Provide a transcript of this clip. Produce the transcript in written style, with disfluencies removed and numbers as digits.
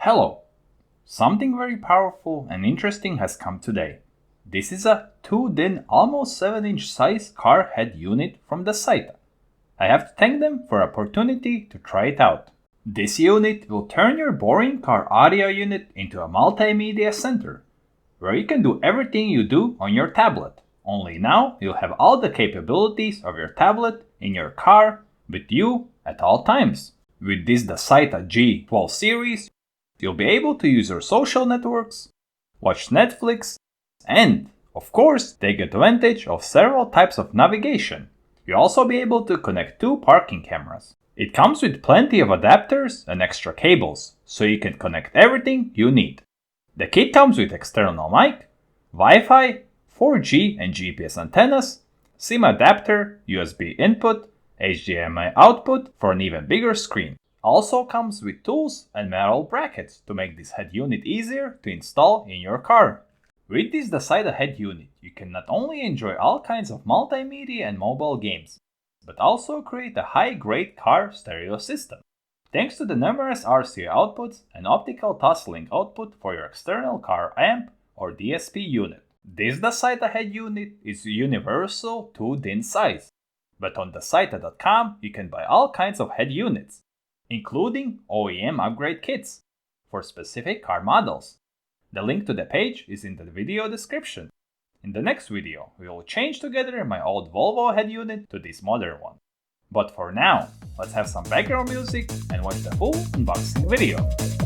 Hello! Something very powerful and interesting has come today. This is a 2-DIN almost 7-inch size car head unit from Dasaita. I have to thank them for the opportunity to try it out. This unit will turn your boring car audio unit into a multimedia center, where you can do everything you do on your tablet. Only now you'll have all the capabilities of your tablet in your car with you at all times. With this Dasaita G12 series, you'll be able to use your social networks, watch Netflix, and, of course, take advantage of several types of navigation. You'll also be able to connect 2 parking cameras. It comes with plenty of adapters and extra cables, so you can connect everything you need. The kit comes with external mic, Wi-Fi, 4G and GPS antennas, SIM adapter, USB input, HDMI output for an even bigger screen. Also comes with tools and metal brackets to make this head unit easier to install in your car. With this Dasaita head unit, you can not only enjoy all kinds of multimedia and mobile games, but also create a high-grade car stereo system. Thanks to the numerous RCA outputs and optical toslink output for your external car amp or DSP unit. This Dasaita head unit is a universal 2-DIN size, but on Dasaita.com you can buy all kinds of head units, including OEM upgrade kits for specific car models. The link to the page is in the video description. In the next video, we will change together my old Volvo head unit to this modern one. But for now, let's have some background music and watch the full unboxing video.